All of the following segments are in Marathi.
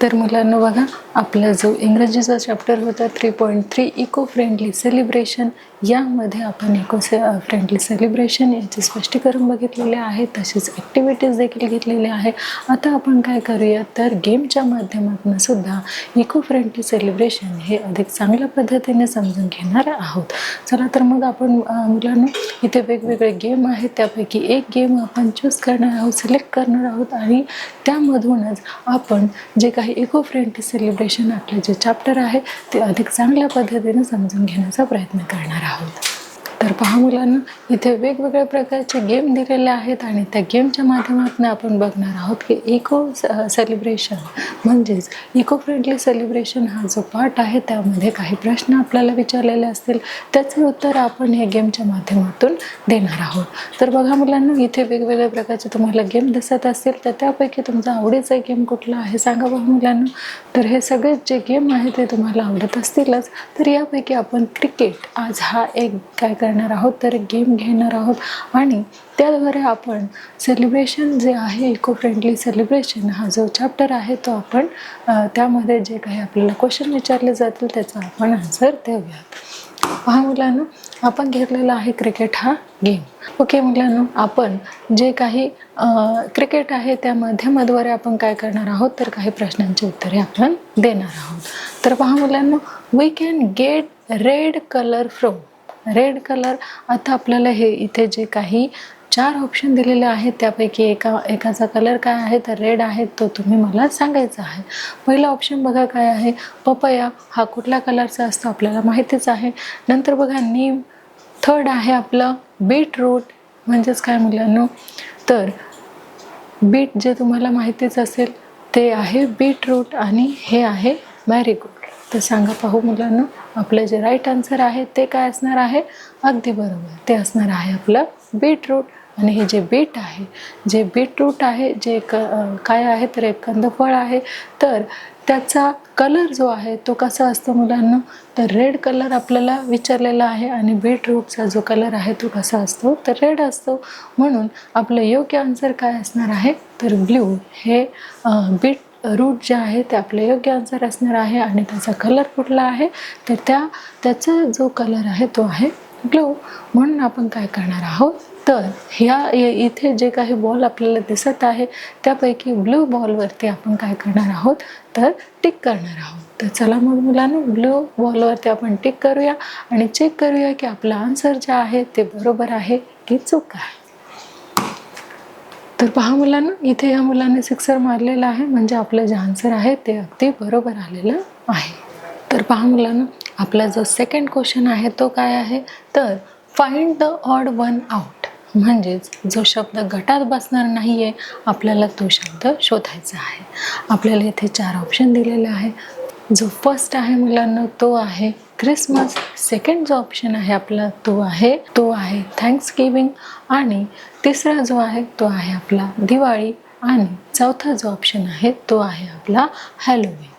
तर मुलांना बघा, आपला जो इंग्रजीचा चॅप्टर होता 3.3 इको फ्रेंडली सेलिब्रेशन, यामध्ये आपण फ्रेंडली सेलिब्रेशन याचे स्पष्टीकरण बघितलेले आहे, तसेच ॲक्टिव्हिटीज देखील घेतलेले आहे. आता आपण काय करूया, तर गेमच्या माध्यमातून सुद्धा इको फ्रेंडली सेलिब्रेशन हे अधिक चांगल्या पद्धतीने समजून घेणार आहोत. चला तर मग आपण मुलांना इथे वेगवेगळे गेम आहेत, त्यापैकी एक गेम आपण चूज करणार आहोत, सिलेक्ट करणार आहोत आणि त्यामधूनच आपण जे काही इको फ्रेंडली सेलिब्रेशन आपले जे चॅप्टर आहे ते अधिक चांगल्या पद्धतीने समजून घेण्याचा प्रयत्न करणार आहोत. तर पहा मुलांना, इथे वेगवेगळ्या प्रकारचे गेम दिलेले आहेत आणि त्या गेमच्या माध्यमातून आपण बघणार आहोत की इको सेलिब्रेशन म्हणजेच इको फ्रेंडली सेलिब्रेशन हा जो पार्ट आहे त्यामध्ये काही प्रश्न आपल्याला विचारलेले असतील, त्याचे उत्तर आपण हे गेमच्या माध्यमातून देणार आहोत. तर बघा मुलांना, इथे वेगवेगळ्या प्रकारचे तुम्हाला गेम दिसत असतील, तर त्यापैकी तुमचा आवडीचा गेम कुठला आहे सांगा बघा मुलांना. तर हे सगळे जे गेम आहे ते तुम्हाला आवडत असतीलच. तर यापैकी आपण क्रिकेट आज हा एक काय करणार आहोत, तर गेम घेणार आहोत आणि त्याद्वारे आपण सेलिब्रेशन जे आहे इको फ्रेंडली सेलिब्रेशन हा जो चॅप्टर आहे तो आपण त्यामध्ये जे काही आपल्याला क्वेश्चन विचारले जातील त्याचा आपण आन्सर देऊयात. पहा मुलांनो, आपण घेतलेला आहे क्रिकेट हा गेम. ओके मुलांनो, आपण जे काही क्रिकेट आहे त्या माध्यमाद्वारे आपण काय करणार आहोत, तर काही प्रश्नांची उत्तरे आपण देणार आहोत. तर पहा मुलांनो, we can get red colour from. Red colour, आता आपल्याला हे इथे जे काही 4 ऑप्शन दिलेले आहेत त्यापैकी एकाचा कलर काय आहे, तर रेड आहे, तो तुम्ही मला सांगायचा आहे. पहिला ऑप्शन बघा काय आहे, पपया. हा कुठल्या कलरचा असतो आपल्याला माहितीच आहे. नंतर बघा नीम. थर्ड आहे आपलं बीटरूट, म्हणजेच काय मुलांनो, तर बीट जे तुम्हाला माहितीच असेल ते आहे बीटरूट आणि हे आहे मॅरीगोल्ड. तर सांगा पाहू मुलांनो, आपलं जे राईट आन्सर आहे ते काय असणार आहे, अगदी बरोबर, ते असणार आहे आपलं बीटरूट. आणि हे जे बीट आहे, जे बीटरूट आहे, जे काय आहे तर एक कंदफळ आहे, तर त्याचा कलर जो आहे तो कसा असतो मुलांना, तर रेड कलर आपल्याला विचारलेला आहे आणि बीटरूटचा जो कलर आहे तो कसा असतो, तर रेड असतो. म्हणून आपलं योग्य आन्सर काय असणार आहे, तर ब्ल्यू. हे बीट रूट जे आहे ते आपलं योग्य आन्सर असणार आहे आणि त्याचा कलर कुठला आहे, तर त्याचा जो कलर आहे तो आहे ब्लू. म्हणून आपण काय करणार आहोत, तर इथे जे काही बॉल आपल्याला दिसत आहे त्यापैकी ब्लू बॉलवरती आपण काय करणार आहोत, तर टिक करणार आहोत. तर चला मग मुलांनो, ब्लू बॉलवरती आपण टिक करूया आणि चेक करूया की आपला आन्सर जे आहे ते बरोबर आहे की चूक आहे. तर पहा मुलांना, इथे या मुलाने 6 मारलेला आहे, म्हणजे आपलं जे आन्सर आहे ते अगदी बरोबर आलेलं आहे. तर पहा मुलांना, आपला जो सेकंड क्वेश्चन आहे तो काय आहे, तर find the odd one out. म्हणजेच जो शब्द गटात बसणार नाही आहे आपल्याला तो शब्द शोधायचा आहे. आपल्याला इथे 4 ऑप्शन दिलेले आहे. जो फर्स्ट आहे मुलांना तो आहे क्रिसमस. सेकंड जो ऑप्शन आहे आपला तो आहे थँक्सगिव्हिंग आणि तिसरा जो आहे तो आहे आपला दिवाळी आणि चौथा जो ऑप्शन आहे तो आहे आपला हॅलोवीन.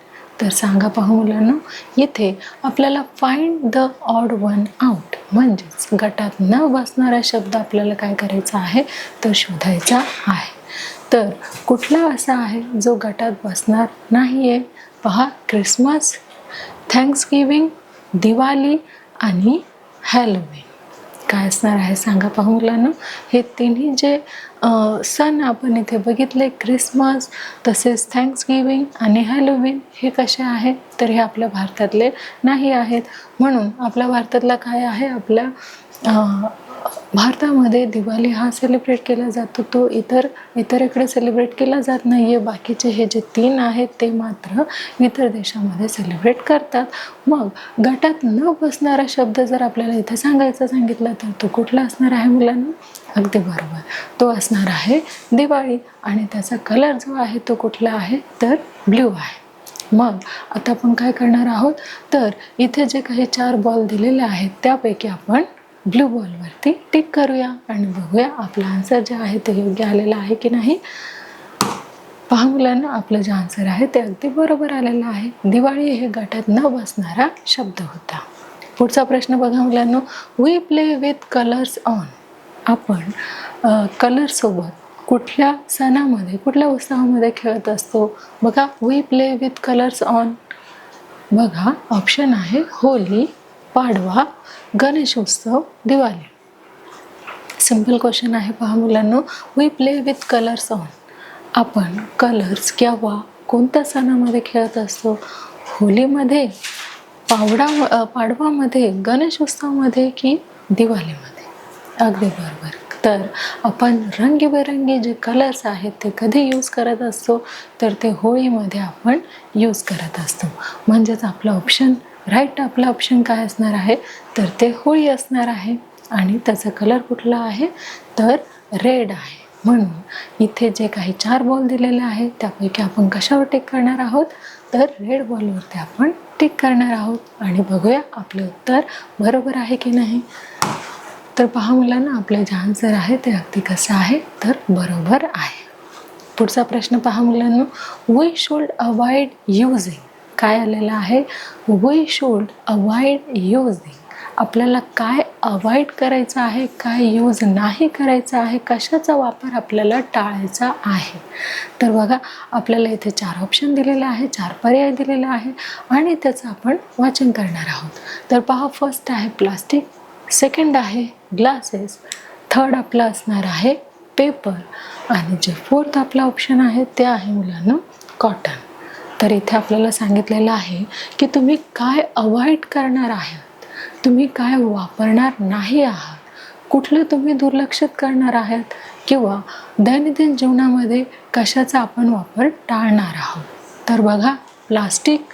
तर सांगा पाहू मुलांना, इथे आपल्याला find the odd one out म्हणजेच गटात न बसणारा शब्द आपल्याला काय करायचा आहे, तर शोधायचा आहे. तर कुठला असा आहे जो गटात बसणार नाही आहे, पहा, क्रिसमस, थँक्सगिव्हिंग, दिवाळी आणि हॅलोवीन. काय असणार आहे सांगा पाहू मुलांना. हे तिन्ही जे सण आपण इथे बघितले, क्रिसमस तसेच थँक्सगिव्हिंग आणि हॅलोवीन, हे कसे आहेत, तर हे आपल्या भारतातले नाही आहेत. म्हणून आपल्या भारतातला काय आहे, आपल्या भारतामध्ये दिवाळी हा सेलिब्रेट केला जातो, तो इकडे सेलिब्रेट केला जात नाही आहे. बाकीचे हे जे 3 आहेत ते मात्र इतर देशामध्ये सेलिब्रेट करतात. मग गटात न बसणारा शब्द जर आपल्याला इथे सांगितला तर तो कुठला असणार आहे मुलांना, अगदी बरोबर, तो असणार आहे दिवाळी आणि त्याचा कलर जो आहे तो कुठला आहे, तर ब्ल्यू आहे. मग आता आपण काय करणार आहोत, तर इथे जे काही 4 बॉल दिलेले आहेत त्यापैकी आपण ब्लू बॉलवरती टिक करूया आणि बघूया आपला आन्सर जे आहे ते योग्य आलेला आहे की नाही. पहा मुलांना, आपलं जे आन्सर आहे ते अगदी बरोबर आलेलं आहे. दिवाळी हे गटात न बसणारा शब्द होता. पुढचा प्रश्न बघा मुलांनो, we play with colours on. आपण कलरसोबत कुठल्या सणामध्ये, कुठल्या उत्सवामध्ये खेळत असतो? बघा, we play with colours on. बघा, ऑप्शन आहे होली, पाडवा, गणेश उत्सव, दिवाळी. सिंपल क्वेश्चन आहे पहा मुलांनो. We play with colours on. आपण कलर्स केव्हा, कोणत्या सणामध्ये खेळत असतो? होलीमध्ये, पाडवामध्ये, गणेश उत्सवामध्ये की दिवाळीमध्ये? अगदी बरोबर. तर आपण रंगीबेरंगी जे कलर्स आहेत ते कधी यूज करत असतो? तर ते होळीमध्ये आपण यूज करत असतो. म्हणजेच आपलं ऑप्शन राईट, आपलं ऑप्शन काय असणार आहे? तर ते होळी असणार आहे. आणि त्याचा कलर कुठला आहे? तर रेड आहे. म्हणून इथे जे काही 4 बॉल दिलेले आहेत त्यापैकी आपण कशावर टिक करणार आहोत? तर रेड बॉलवरती आपण टिक करणार आहोत. आणि बघूया आपलं उत्तर बरोबर आहे की नाही. तर पहा मुलांना, आपलं जे आन्सर आहे ते अगदी कसं आहे? तर बरोबर आहे. पुढचा प्रश्न पहा मुलांनो. We should avoid using. काय आलेलं आहे? We should avoid using. आपल्याला काय अवॉइड करायचं आहे, काय यूज नाही करायचं आहे, कशाचा वापर आपल्याला टाळायचा आहे? तर बघा, आपल्याला इथे 4 ऑप्शन दिलेले आहे, 4 पर्याय दिलेले आहे आणि त्याचं आपण वाचन करणार आहोत. तर पहा, फर्स्ट आहे प्लास्टिक, सेकंड आहे ग्लासेस, थर्ड आपलं असणार आहे पेपर आणि जे फोर्थ आपला ऑप्शन आहे ते आहे मुलांनो कॉटन. तर इथे आपल्याला सांगितलेलं आहे की तुम्ही काय अवॉइड करणार आहात, तुम्ही काय वापरणार नाही आहात, कुठलं तुम्ही दुर्लक्षित करणार आहात किंवा दैनंदिन जीवनामध्ये कशाचा आपण वापर टाळणार आहोत. तर बघा, प्लास्टिक,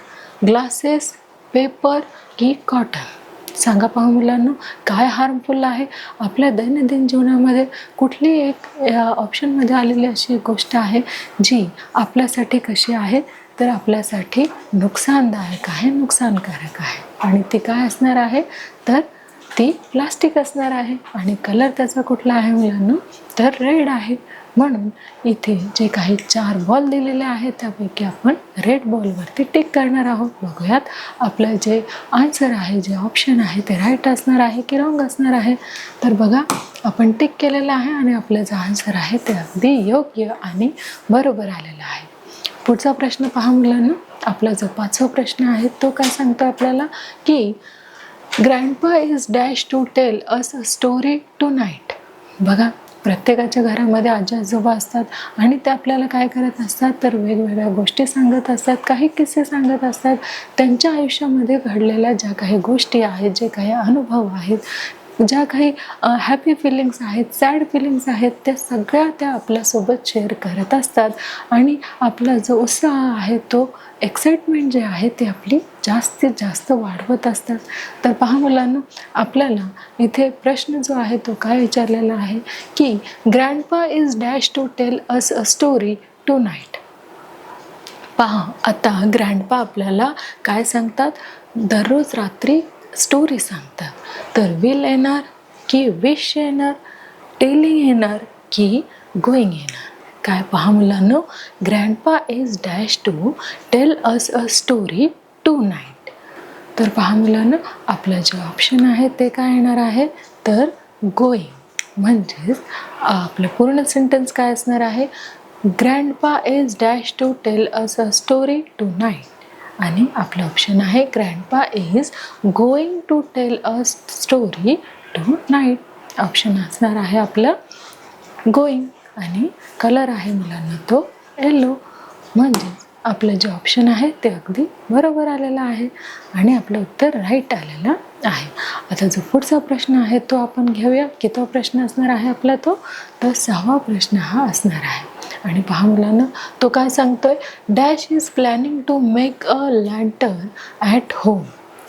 ग्लासेस, पेपर की कॉटन? सांगा पहा मुलांनो, काय हार्मफुल आहे आपल्या दैनंदिन जीवनामध्ये? कुठली एक ऑप्शनमध्ये आलेली अशी एक गोष्ट आहे जी आपल्यासाठी कशी आहे? तर आपल्यासाठी नुकसानदायक आहे, नुकसानकारक आहे. आणि ती काय असणार आहे? तर ती प्लास्टिक असणार आहे. आणि कलर त्याचा कुठला आहे मुलांनो? तर रेड आहे. म्हणून इथे जे काही 4 बॉल दिलेले आहेत त्यापैकी आपण रेड बॉलवरती टिक करणार आहोत. बघूयात आपलं जे आन्सर आहे, जे ऑप्शन आहे ते राईट असणार आहे की रॉंग असणार आहे. तर बघा, आपण टिक केलेलं आहे आणि आपलं जे आन्सर आहे ते अगदी योग्य आणि बरोबर आलेलं आहे. पुढचा प्रश्न पहा मुलांनो. आपला जो 5वा प्रश्न आहे तो काय सांगतो आपल्याला की grandpa is dash to tell us a story tonight. बघा, प्रत्येकाच्या घरामध्ये आजी आजोबा असतात आणि ते आपल्याला काय करत असतात? तर वेगवेगळ्या गोष्टी सांगत असतात, काही किस्से सांगत असतात. त्यांच्या आयुष्यामध्ये घडलेल्या ज्या काही गोष्टी आहेत, जे काही अनुभव आहेत, ज्या काही हॅपी फिलिंग्स आहेत, सॅड फिलिंग्स आहेत, त्या सगळ्या त्या आपल्यासोबत शेअर करत असतात. आणि आपला जो उत्साह आहे, तो एक्साइटमेंट जे आहे ते आपली जास्तीत जास्त वाढवत असतात. तर पहा मुलांनो, आपल्याला इथे प्रश्न जो आहे तो काय विचारलेला आहे की grandpa is dash to tell us a story tonight. पहा, आता ग्रँडपा आपल्याला काय सांगतात? दररोज रात्री स्टोरी सांगतात. तर विल येणार की विश येणार, टेलिंग येणार की गोईंग येणार? काय पहा मुलांनो, grandpa is dash to tell us a story tonight. तर पहा मुलांनो, आपलं जे ऑप्शन आहे ते काय येणार आहे? तर गोईंग. म्हणजेच आपलं पूर्ण सेंटेन्स काय असणार आहे? Grandpa is dash to tell us a story tonight. आणि आपलं ऑप्शन आहे grandpa is going to tell a story tonight. Option असणार आहे आपलं गोईंग. आणि कलर आहे मुलांना तो येलो. म्हणजे आपलं जे ऑप्शन आहे ते अगदी बरोबर आलेलं आहे आणि आपलं उत्तर राईट आलेलं आहे. आता जो पुढचा प्रश्न आहे तो आपण घेऊया. कितवा प्रश्न असणार आहे आपला तो? तर 6वा प्रश्न हा असणार आहे. आणि पहा मुलांना, तो काय सांगतोय? Dash is planning to make a lantern at home.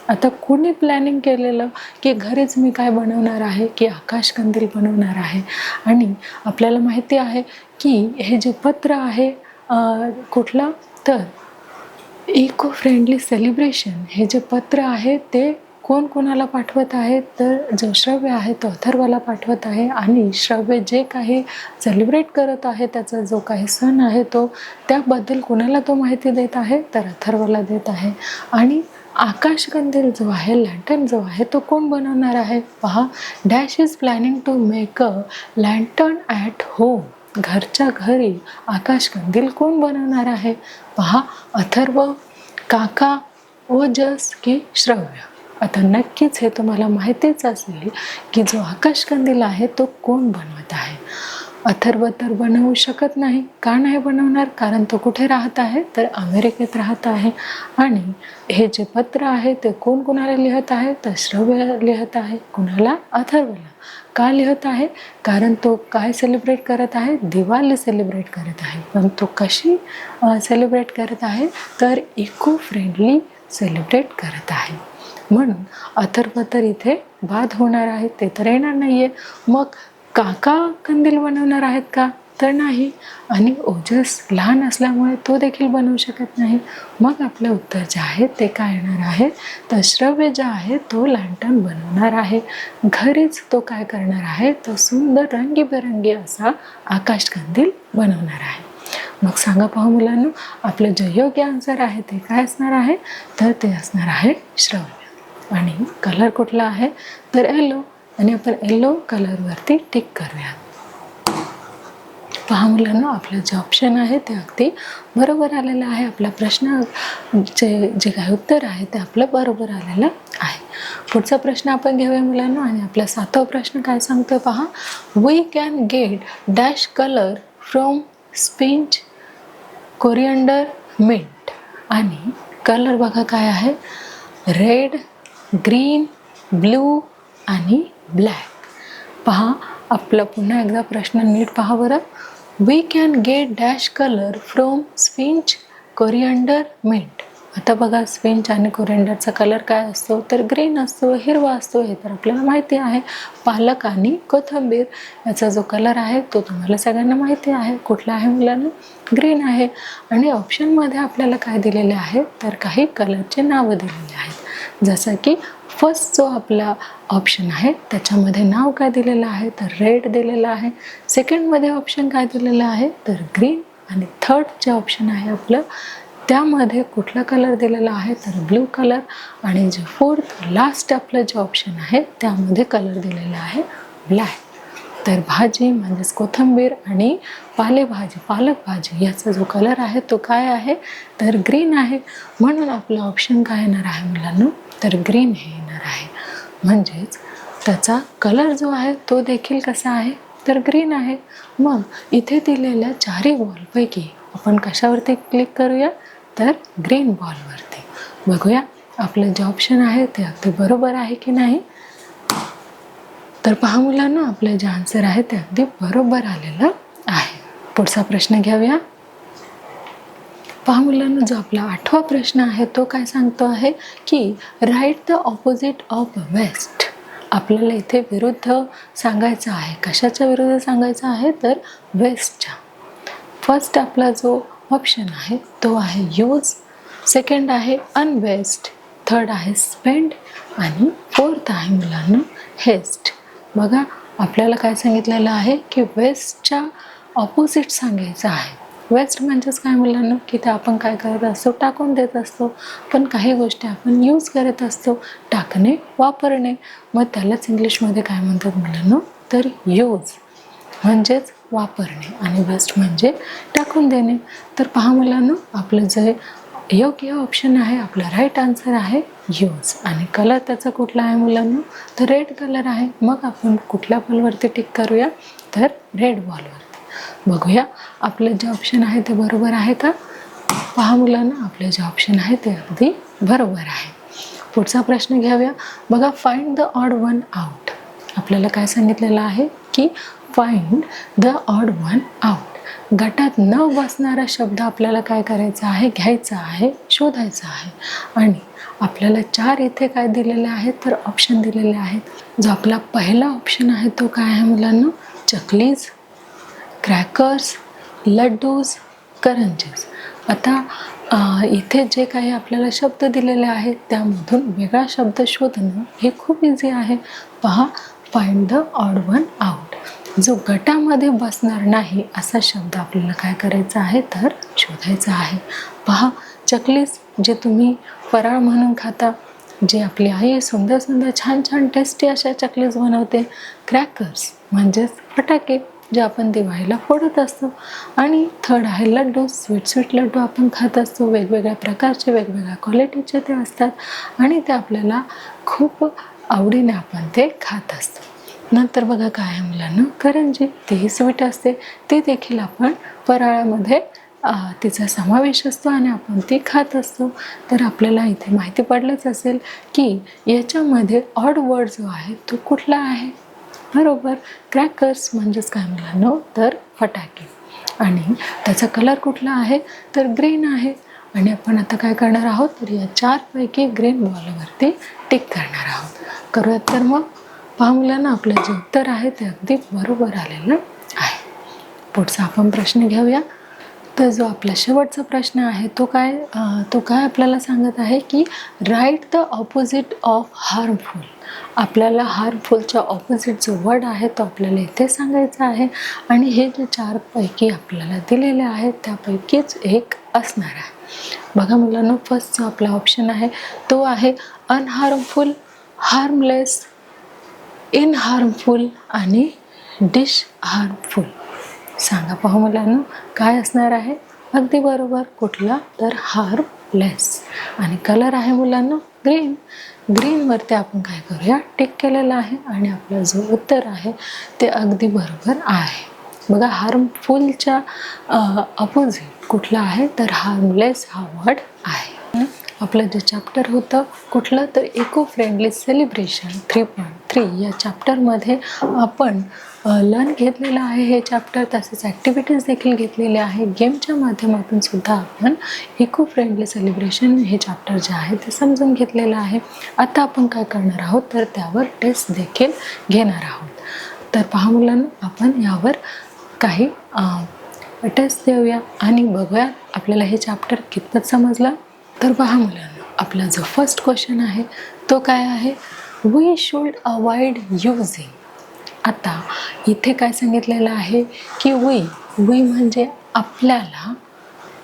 आता कोणी प्लॅनिंग केलेलं की घरीच मी काय बनवणार आहे की आकाशकंदील बनवणार आहे. आणि आपल्याला माहिती आहे की हे जे पत्र आहे कुठलं? तर इको फ्रेंडली सेलिब्रेशन हे जे पत्र आहे ते कोण कोणाला पाठवत आहे? तर जो श्रव्य आहे तो अथर्वला पाठवत आहे. आणि श्रव्य जे काही सेलिब्रेट करत आहे, त्याचा जो काही सण आहे तो, त्याबद्दल कोणाला तो माहिती देत आहे? तर अथर्वला देत आहे. आणि आकाशकंदील जो आहे, लँटर्न जो आहे, तो कोण बनवणार आहे? पहा, dash is planning to make a lantern at home. घरच्या घरी आकाशकंदील कोण बनवणार आहे? पहा, अथर्व, काका, ओजस की श्रव्य? आता नक्कीच हे तुम्हाला माहितीच असेल की जो आकाशकंदील आहे तो कोण बनवत आहे. अथर्व तर बनवू शकत नाही. का नाही बनवणार? कारण तो कुठे राहत आहे? तर अमेरिकेत राहत आहे. आणि हे जे पत्र आहे ते कोण कोणाला लिहत आहे? तर श्रव्य लिहत आहे. कुणाला? अथर्वला. का लिहत आहे? कारण तो काय सेलिब्रेट करत आहे? दिवाळी सेलिब्रेट करत आहे. पण तो कशी सेलिब्रेट करत आहे? तर इको फ्रेंडली सेलिब्रेट करत आहे. म्हणून अथर्व तर इथे बाद होणार आहे, ते तर येणार नाहीये. मग काका कंदील बनवणार आहेत का? तर नाही. आणि ओजस लहान असल्यामुळे तो देखील बनवू शकत नाही. मग आपलं उत्तर जे आहे ते काय येणार आहे? तर श्रव्य जे आहे तो लॅन्टर्न बनवणार आहे. घरीच तो काय करणार आहे? तो सुंदर रंगीबेरंगी असा आकाशकंदील बनवणार आहे. मग सांगा पाहू मुलांनो, आपलं जे योग्य आन्सर आहे ते काय असणार आहे? तर ते असणार आहे श्रव्य. आणि कलर कुठला आहे? तर येलो. आणि आपण येलो कलरवरती टिक करूया. पहा मुलांनो, आपलं जे ऑप्शन आहे ते अगदी बरोबर आलेलं आहे. आपला प्रश्न जे काही उत्तर आहे ते आपलं बरोबर आलेलं आहे. पुढचा प्रश्न आपण घेऊया मुलांनो. आणि आपला 7वा प्रश्न काय सांगतोय पहा. We can get dash colour from spinach, coriander, mint. आणि कलर बघा काय आहे? रेड, ग्रीन, ब्लू आणि ब्लॅक. पहा, आपला पुन्हा एकदा प्रश्न नीट पहा बरं. We can get dash colour from spinach, coriander, mint. आता बघा, स्पिंच आणि कोरिअंडरचा कलर काय असतो? तर ग्रीन असतो, हिरवा असतो. हे तर आपल्याला माहिती आहे. पालक आणि कोथिंबीर याचा जो कलर आहे तो तुम्हाला सगळ्यांना माहिती आहे. कुठला आहे मुलांना? ग्रीन आहे. आणि ऑप्शनमध्ये आपल्याला काय दिलेले आहे? तर काही कलरचे नावं दिलेले आहेत. जसं की फर्स्ट जो आपला ऑप्शन आहे त्याच्यामध्ये नाव काय दिलेलं आहे? तर रेड दिलेलं आहे. सेकंडमध्ये ऑप्शन काय दिलेलं आहे? तर ग्रीन. आणि थर्ड जे ऑप्शन आहे आपलं त्यामध्ये कुठला कलर दिलेला आहे? तर ब्लू कलर. आणि जे फोर्थ लास्ट आपलं जे ऑप्शन आहे त्यामध्ये कलर दिलेला आहे ब्लॅक. तर भाजी म्हणजेच कोथिंबीर आणि पालेभाजी, पालक भाजी याचा जो कलर आहे तो काय आहे? तर ग्रीन आहे. म्हणून आपलं ऑप्शन काय येणार आहे मुलांनो? तर ग्रीन हे येणार आहे. म्हणजेच त्याचा कलर जो आहे तो देखील कसा आहे? तर ग्रीन आहे. मग इथे दिलेल्या चारही बॉलपैकी आपण कशावरती क्लिक करूया? तर ग्रीन बॉलवरती. बघूया आपलं जे ऑप्शन आहे ते अगदी बरोबर आहे की नाही. तर पहा मुलांनो, आपलं जे आन्सर आहे ते अगदी बरोबर आलेलं आहे. पुढचा प्रश्न घेऊया. पहा मुलांनो, जो आपला 8वा प्रश्न आहे तो काय सांगतो आहे की write the opposite of west. आपल्याला इथे विरुद्ध सांगायचं आहे. कशाच्या विरुद्ध सांगायचं आहे? तर वेस्टच्या. फर्स्ट आपला जो ऑप्शन आहे तो आहे यूज, सेकंड आहे अनवेस्ट, थर्ड आहे स्पेंड आणि फोर्थ आहे मुलांना हेस्ट. बघा, आपल्याला काय सांगितलेलं आहे की वेस्टच्या ऑपोजिट सांगायचं आहे. वेस्ट म्हणजेच काय मुलांना? की ते आपण काय करत असतो? टाकून देत असतो. पण काही गोष्टी आपण यूज करत असतो. टाकणे, वापरणे. मग त्यालाच इंग्लिशमध्ये काय म्हणतात मुलांना? तर यूज म्हणजेच वापरणे आणि वेस्ट म्हणजे टाकून देणे. तर पहा मुलांना, आपलं जे योग्य ऑप्शन आहे, आपला राईट आन्सर आहे यूज. आणि कलर त्याचा कुठला आहे मुलांना? तर रेड कलर आहे. मग आपण कुठल्या बॉलवरती टिक करूया? तर रेड बॉलवरती. बघूया आपलं जे ऑप्शन आहे ते बरोबर आहे का? पहा मुलांना, आपलं जे ऑप्शन आहे ते अगदी बरोबर आहे. पुढचा प्रश्न घेऊया. बघा, find the odd one out. आपल्याला काय सांगितलेलं आहे की find the odd one out. गटात न बसणारा शब्द आपल्याला काय करायचा आहे? घ्यायचा आहे, शोधायचा आहे. आणि आपल्याला 4 इथे काय दिलेले आहेत? तर ऑप्शन दिलेले आहेत. जो आपला पहिला ऑप्शन आहे तो काय आहे मुलांना? चकलीज, क्रॅकर्स, लड्डूज, करंजीज. आता इथे जे काही आपल्याला शब्द दिलेले आहेत त्यामधून वेगळा शब्द शोधणं हे खूप इझी आहे. पहा, find the odd one out. जो गटामध्ये बसणार नाही असा शब्द आपल्याला काय करायचा आहे? तर शोधायचा आहे. पहा, चकलीज जे तुम्ही फराळ म्हणून खाता, जे आपली आई सुंदर सुंदर छान छान टेस्टी अशा चकलीज बनवते. क्रॅकर्स म्हणजेच फटाके. जे आपण दिवाळीला फोडत असतो. आणि थर्ड आहे लड्डू. स्वीट लड्डू आपण खात असतो. वेगवेगळ्या प्रकारचे, वेगवेगळ्या क्वालिटीचे ते असतात आणि ते आपल्याला खूप आवडीने आपण ते खात असतो. नंतर बघा काय आहे मुलांना, करंजी. तीही स्वीट असते, ती देखील आपण फराळामध्ये तिचा समावेश असतो आणि आपण ती खात असतो. तर आपल्याला इथे माहिती पडलंच असेल की याच्यामध्ये ऑड वर्ड जो आहे तो कुठला आहे. बरोबर, क्रॅकर्स म्हणजेच काय मुलांना, तर फटाके. आणि त्याचा कलर कुठला आहे, तर ग्रीन आहे. आणि आपण आता काय करणार आहोत, तर या 4 पैकी ग्रीन बॉलवरती टिक करणार आहोत. करूयात तर मग. पहा मुलांना, आपलं जे उत्तर आहे ते अगदी बरोबर आलेलं आहे. पुढचा आपण प्रश्न घेऊया. तर जो आपला शेवटचा प्रश्न आहे तो काय आपल्याला सांगत आहे की write the opposite of harmful. आपल्याला हार्मफुलच्या ऑपोजिट जो वर्ड आहे तो आपल्याला इथे सांगायचा आहे. आणि हे जे 4 पैकी आपल्याला दिलेले आहेत त्यापैकीच एक असणार आहे. बघा मुलांना, फर्स्ट जो आपला ऑप्शन आहे तो आहे अनहार्मफुल, हार्मलेस, इन हार्मफुल आणि डिश हार्मफुल. सांगा पाहू मुलांना, काय असणार आहे. अगदी बरोबर, कुठला, तर हार्मलेस. आणि कलर आहे मुलांना ग्रीन. ग्रीनवरती आपण काय करूया, टिक केलेलं आहे. आणि आपलं जो उत्तर आहे ते अगदी बरोबर आहे. बघा, हार्मफुलच्या अपोजिट कुठला आहे, तर हार्मलेस हा वर्ड आहे. आपलं जे चॅप्टर होतं कुठलं, तर इको फ्रेंडली सेलिब्रेशन 3.3 या चॅप्टरमध्ये आपण लर्न घेतलेलं आहे हे चॅप्टर. तसेच ॲक्टिव्हिटीज देखील घेतलेले आहे. गेमच्या माध्यमातून सुद्धा आपण इको फ्रेंडली सेलिब्रेशन हे चॅप्टर जे आहे ते समजून घेतलेलं आहे. आता आपण काय करणार आहोत, तर त्यावर टेस्ट देखील घेणार आहोत. तर पहा मुलांना, आपण यावर काही टेस्ट देऊया आणि बघूया आपल्याला हे चॅप्टर कितपत समजलं. तर पहा मुलांना, आपला जो फर्स्ट क्वेश्चन आहे तो काय आहे, वी शुड अवॉइड यूजिंग. आता इथे काय सांगितलेलं आहे की वी म्हणजे आपल्याला,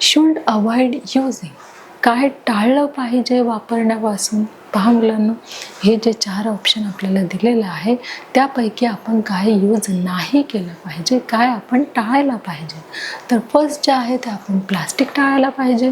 शुड अवॉइड यूजिंग काय टाळलं पाहिजे वापरण्यापासून. पहा मुलांना, हे जे 4 ऑप्शन आपल्याला दिलेलं आहे त्यापैकी आपण काय यूज नाही केलं पाहिजे, काय आपण टाळायला पाहिजे. तर फर्स्ट जे आहे ते आपण प्लास्टिक टाळायला पाहिजे,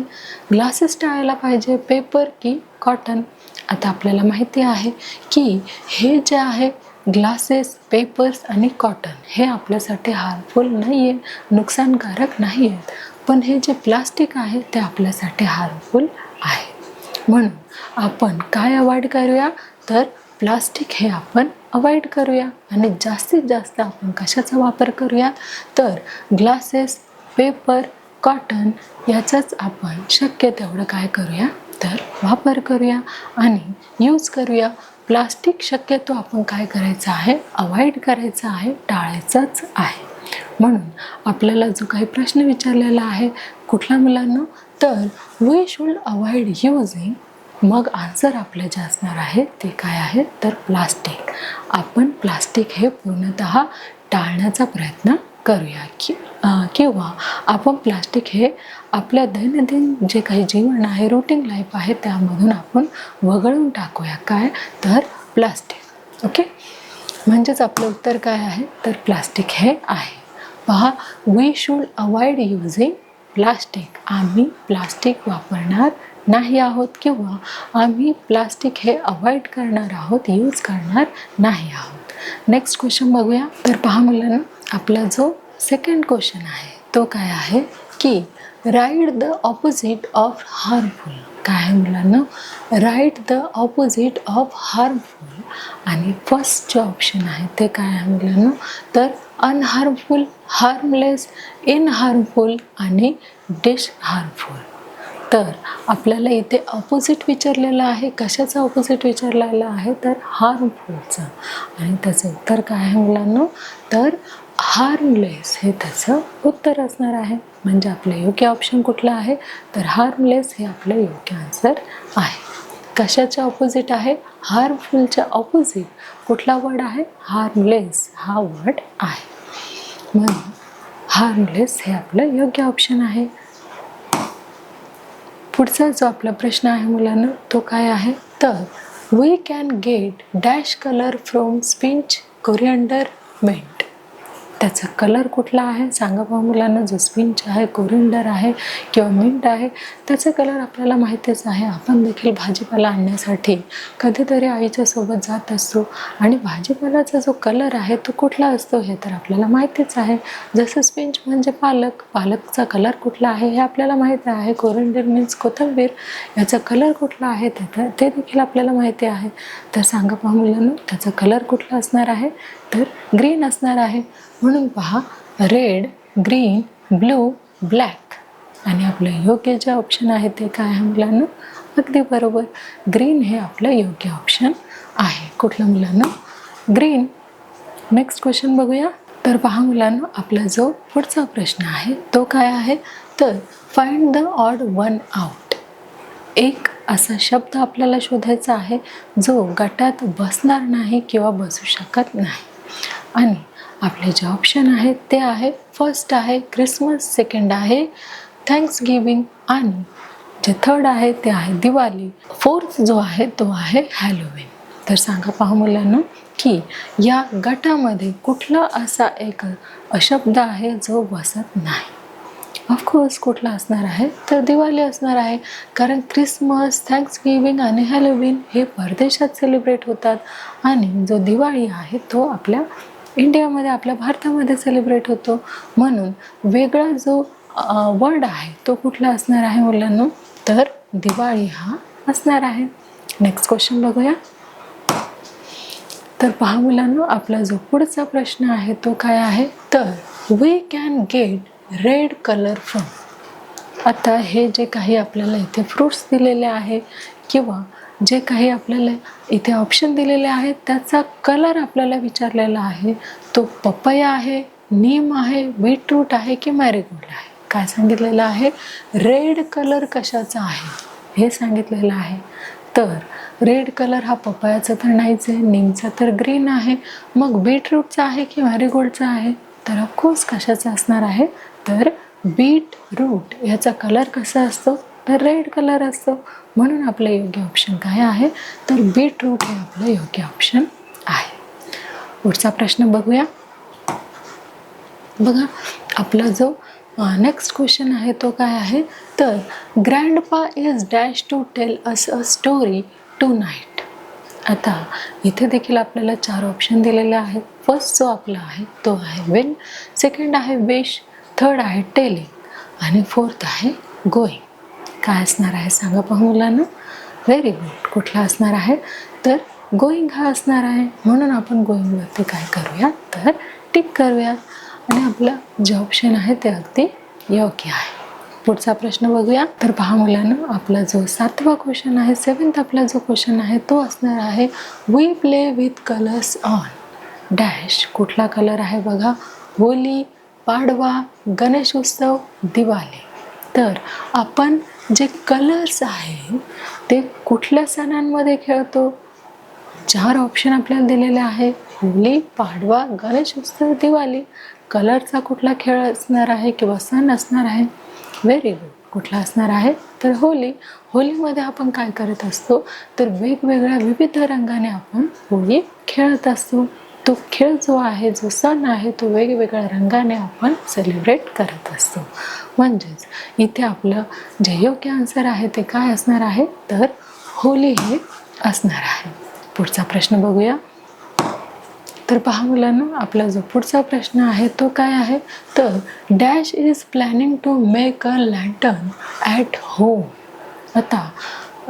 ग्लासेस टाळायला पाहिजे, पेपर की कॉटन. आता आपल्याला माहिती आहे की हे जे आहे ग्लासेस, पेपर्स आणि कॉटन हे आपल्यासाठी हार्मफुल नाही आहे, नुकसानकारक नाही आहेत. पण हे जे प्लास्टिक आहे ते आपल्यासाठी हार्मफुल आहे. म्हणून आपण काय अवॉइड करूया, तर प्लास्टिक हे आपण अवॉइड करूया. आणि जास्तीत जास्त आपण कशाचा वापर करूया, तर ग्लासेस, पेपर, कॉटन याचाच आपण शक्य तेवढं काय करूया, तर वापर करूया आणि यूज करूया. प्लास्टिक शक्यतो आपण काय करायचं आहे, अवॉइड करायचं आहे, टाळायचंच आहे. म्हणून आपल्याला जो काही प्रश्न विचारलेला आहे कुठल्या मुलांना, तर वी शुड अवॉइड यूजिंग. मग आन्सर आपलं जे असणार आहे ते काय आहे, तर प्लास्टिक. आपण प्लास्टिक हे पूर्णतः टाळण्याचा प्रयत्न करूया किंवा आपण प्लास्टिक हे आपल्या दैनंदिन जे काही जीवन आहे, रूटीन लाईफ आहे त्यामधून आपण वगळून टाकूया. काय, तर प्लास्टिक. ओके, म्हणजेच आपलं उत्तर काय आहे, तर प्लास्टिक हे आहे. पहा, we should avoid using plastic. आम्ही प्लास्टिक वापरणार नाही आहोत किंवा आम्ही प्लास्टिक हे अवॉइड करणार आहोत, यूज करणार नाही आहोत. नेक्स्ट क्वेश्चन बघूया. तर पहा मुलांना, आपला जो सेकंड क्वेश्चन आहे तो काय आहे की write the opposite of harmful. काय आहे मुलांना, right the opposite of harmful. आणि फर्स्ट जो ऑप्शन आहे ते काय आहे मुलांना, तर अनहार्मफुल, हार्मलेस, इन हार्मफुल आणि डिश हार्मफुल. तर आपल्याला इथे ऑपोजिट विचारलेलं आहे. कशाचं ऑपोजिट विचारलेलं आहे, तर हार्मफुलचं. आणि त्याचं उत्तर काय आहे मुलांना, तर हार्मलेस हे त्याचं उत्तर असणार आहे. म्हणजे आपलं योग्य ऑप्शन कुठलं आहे, तर हार्मलेस हे आपलं योग्य आन्सर आहे. कशाच्या ऑपोजिट आहे, हार्मफुलच्या ऑपोजिट कुठला वर्ड आहे, हार्मलेस हा वर्ड आहे. म्हणून हार्मलेस हे आपलं योग्य ऑप्शन आहे. पुढचा जो आपला प्रश्न आहे मुलांना तो काय आहे, तर we can get dash colour from spinach, coriander, mint. त्याचं कलर कुठला आहे सांगा पहा मुलांना. जो स्पिंच आहे, कोरिंडर आहे किंवा मिंट आहे त्याचा कलर आपल्याला माहितीच आहे. आपण देखील भाजीपाला आणण्यासाठी कधीतरी आईच्या सोबत जात असतो आणि भाजीपाल्याचा जो कलर आहे तो कुठला असतो हे तर आपल्याला माहितीच आहे. जसं स्पिंच म्हणजे पालक, पालकचा कलर कुठला आहे हे आपल्याला माहिती आहे. कोरिंडर मीन्स कोथिंबीर, याचा कलर कुठला आहे ते देखील आपल्याला माहिती आहे. तर सांगा पहा मुलांना त्याचा कलर कुठला असणार आहे तर ग्रीन असणार आहे. म्हणून पहा रेड, ग्रीन, ब्लू, ब्लॅक आणि आपलं योग्य जे ऑप्शन आहे ते काय आहे मुलांना. अगदी बरोबर, ग्रीन हे आपलं योग्य ऑप्शन आहे. कुठलं मुलांना ग्रीन. नेक्स्ट क्वेश्चन बघूया. तर पहा मुलांना आपला जो पुढचा प्रश्न आहे तो काय आहे तर find the odd one out. एक असा शब्द आपल्याला शोधायचा आहे जो गटात बसणार नाही किंवा बसू शकत नाही. आणि आपले जे ऑप्शन आहेत ते आहे फर्स्ट आहे क्रिसमस, सेकंड आहे थँक्सगिव्हिंग आणि जे थर्ड आहे ते आहे दिवाळी, फोर्थ जो आहे तो आहे हॅलोवीन. तर सांगा पहा मुलांना की या गटामध्ये कुठला असा एक शब्द आहे जो बसत नाही. ऑफकोर्स कुठला असणार आहे तर दिवाळी असणार आहे. कारण क्रिसमस, थँक्सगिव्हिंग आणि हॅलोवीन हे परदेशात सेलिब्रेट होतात आणि जो दिवाळी आहे तो आपल्या इंडियामध्ये, आपल्या भारतामध्ये सेलिब्रेट होतो. म्हणून वेगळा जो वर्ड आहे तो कुठला असणार आहे मुलांना तर दिवाळी हा असणार आहे. नेक्स्ट क्वेश्चन बघूया. तर पहा मुलांनो आपला जो पुढचा प्रश्न आहे तो काय आहे तर we can get red colour from. आता हे जे काही आपल्याला इथे फ्रूट्स दिलेले आहे किंवा जे काही आपल्याला इथे ऑप्शन दिलेले आहेत त्याचा कलर आपल्याला विचारलेला आहे. तो पपया आहे, नीम आहे, बीटरूट आहे की मॅरीगोल्ड आहे. काय सांगितलेलं आहे रेड कलर कशाचा आहे हे सांगितलेलं आहे. तर रेड कलर हा पपयाचा तर नाहीच आहे, नीमचा तर ग्रीन आहे, मग बीटरूटचा आहे की मॅरीगोल्डचा आहे तर ऑफकोर्स कशाचा असणार आहे तर बीट रूट. याचा कलर कसा असतो तर रेड कलर असतो. म्हणून आपलं योग्य ऑप्शन काय आहे तर बीट रूट हे आपलं योग्य ऑप्शन आहे. पुढचा प्रश्न बघूया. बघा आपला जो नेक्स्ट क्वेश्चन आहे तो काय आहे तर grandpa is dash to tell us a story tonight. आता इथे देखील आपल्याला 4 ऑप्शन दिलेले आहेत. फर्स्ट जो आपला आहे तो आहे विल, सेकंड आहे विश, थर्ड आहे टेलिंग आणि फोर्थ आहे गोईंग. काय असणार आहे सांगा पहा मुलांना. Very good. कुठला असणार आहे तर गोईंग हा असणार आहे. म्हणून आपण गोईंगवरती काय करूया तर टिक करूया आणि आपलं जे ऑप्शन आहे ते अगदी योग्य आहे. पुढचा प्रश्न बघूया. तर पहा मुलांना आपला जो 7वा क्वेश्चन आहे, 7th आपला जो क्वेश्चन आहे तो असणार आहे we play with colours on dash. कुठला कलर आहे बघा होली, पाडवा, गणेश उत्सव, दिवाळी. तर आपण जे कलर्स आहे ते कुठल्या सणांमध्ये खेळतो. 4 ऑप्शन आपल्याला दिलेले आहे होली, पाडवा, गणेश उत्सव, दिवाळी. कलरचा कुठला खेळ असणार आहे किंवा सण असणार आहे. Very good. कुठला असणार आहे तर होली. होलीमध्ये आपण काय करत असतो तर वेगवेगळ्या विविध रंगाने आपण होळी खेळत असतो. तो खेळ जो आहे, जो सण आहे तो वेगवेगळ्या रंगाने आपण सेलिब्रेट करत असतो. म्हणजेच इथे आपलं जे योग्य आन्सर आहे ते काय असणार आहे तर होली हे असणार आहे. पुढचा प्रश्न बघूया. तर पहा मुलांना आपला जो पुढचा प्रश्न आहे तो काय आहे तर dash is planning to make a lantern at home. आता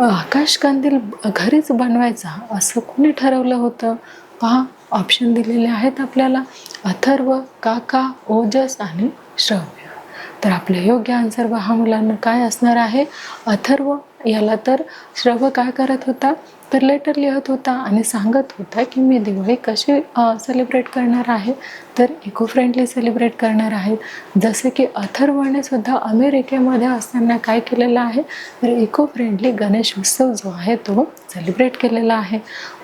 आकाशकंदील घरीच बनवायचा असं कोणी ठरवलं होतं. पहा ऑप्शन दिलेले आहेत आपल्याला अथर्व, काका, ओजस आणि श्रव्य. तर आपलं योग्य आन्सर पहा मुलांना काय असणार आहे अथर्व. याला तर श्रव्य काय करत होता तर लेटर लिहत होता आणि सांगत होता की मी दिवाळी कशी सेलिब्रेट करणार आहे तर इको फ्रेंडली सेलिब्रेट करणार आहेत. जसे की अथर्वने सुद्धा अमेरिकेमध्ये असताना काय केलेलं आहे तर इको फ्रेंडली गणेश उत्सव जो आहे तो सेलिब्रेट केलेला आहे.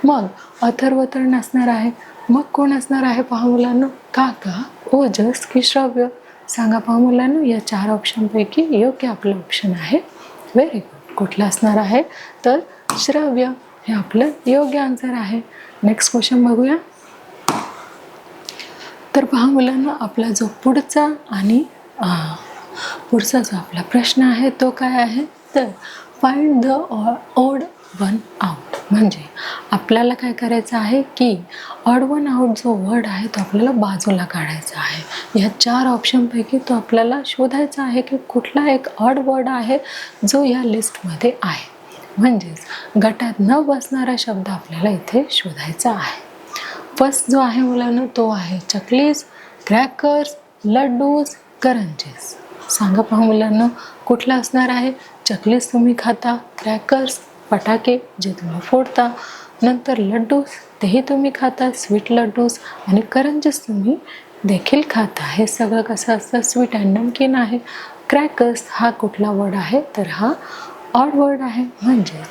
मग अथर्व तर नसणार आहे, मग कोण असणार आहे पहा मुलांना काका, ओजस की श्रव्य. सांगा पहा मुलांना या 4 ऑप्शनपैकी योग्य आपलं ऑप्शन आहे. Very good. कुठलं असणार आहे तर श्रव्य हे आपलं योग्य आन्सर आहे. नेक्स्ट क्वेश्चन बघूया. तर पहा मुलांना, आपला जो पुढचा जो आपला प्रश्न आहे तो काय आहे, तर find the odd one out. म्हणजे आपल्याला काय करायचं आहे की ऑड वन आउट जो वर्ड आहे तो आपल्याला बाजूला काढायचा आहे. ह्या 4 ऑप्शनपैकी तो आपल्याला शोधायचा आहे की कुठला एक ऑड वर्ड आहे जो या लिस्टमध्ये आहे. म्हणजेच गटात न बसणारा शब्द आपल्याला इथे शोधायचा आहे. फर्स्ट जो आहे मुलांना तो आहे चकलीज, क्रॅकर्स, लड्डूज, करंजीज. सांगा पहा मुलांना, कुठला असणार आहे? चकलीज तुम्ही खाता, क्रॅकर्स फटाके जे तुम्ही फोडता, नंतर लड्डूस तेही तुम्ही खाता, स्वीट लड्डूस, आणि करंजीज तुम्ही देखील खाता. हे सगळं कसं असतं? स्वीट अँड नमकीन आहे. क्रॅकर्स हा कुठला वर्ड आहे? तर हा ऑड वर्ड आहे. म्हणजे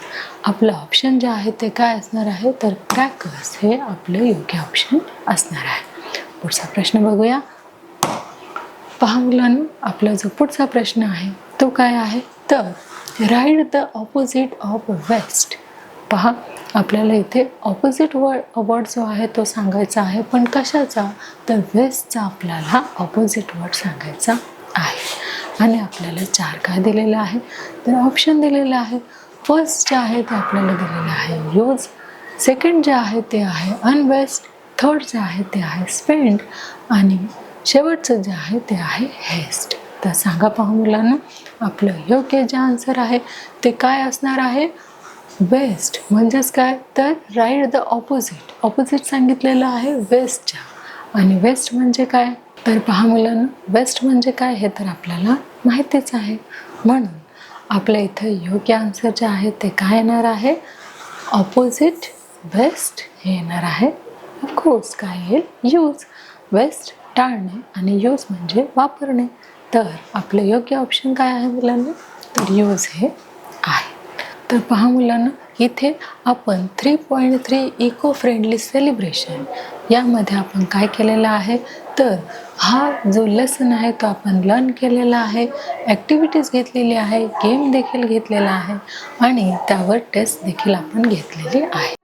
आपलं ऑप्शन जे आहे ते काय असणार आहे? तर क्रॅकर्स हे आपलं योग्य ऑप्शन असणार आहे. पुढचा प्रश्न बघूया. पहा मुलांनो, आपला जो पुढचा प्रश्न आहे तो काय आहे? तर write the opposite of west. पहा, आपल्याला इथे ऑपोजिट वर्ड जो आहे तो सांगायचा आहे, पण कशाचा? तर वेस्टचा आपल्याला ऑपोजिट वर्ड सांगायचा आहे. आणि आपल्याला 4 काय दिलेलं आहे? तर ऑप्शन दिलेलं आहे. फर्स्ट जे आहे ते आपल्याला दिलेलं आहे यूज, सेकंड जे आहे ते आहे अनवेस्ट, थर्ड जे आहे ते आहे स्पेंड, आणि शेवटचं जे आहे ते आहे हेस्ट. तर सांगा पहा मुलांना, आपलं योग्य जे आन्सर आहे ते काय असणार आहे? वेस्ट. म्हणजेच काय? तर राईट द ऑपोजिट सांगितलेलं आहे वेस्टच्या. आणि वेस्ट म्हणजे काय? तर पहा मुलांना, वेस्ट म्हणजे काय हे तर आपल्याला माहितीच आहे. म्हणून आपल्या इथं योग्य आन्सर जे आहे ते काय येणार आहे? ऑपोजिट वेस्ट हे येणार आहे. ऑफकोर्स काय येईल? यूज. वेस्ट टाळणे आणि यूज म्हणजे वापरणे. तर आपलं योग्य ऑप्शन काय आहे मुलांना? तर यूज हे आहे. तर पहा मुलांना, इथे आपण 3.3 इको फ्रेंडली सेलिब्रेशन यामध्ये आपण काय केलेलं आहे? तर हा जो लेसन आहे तो आपण लर्न केलेला आहे, ॲक्टिव्हिटीज घेतलेली आहे, गेम देखील घेतलेला आहे, आणि त्यावर टेस्ट देखील आपण घेतलेली आहे.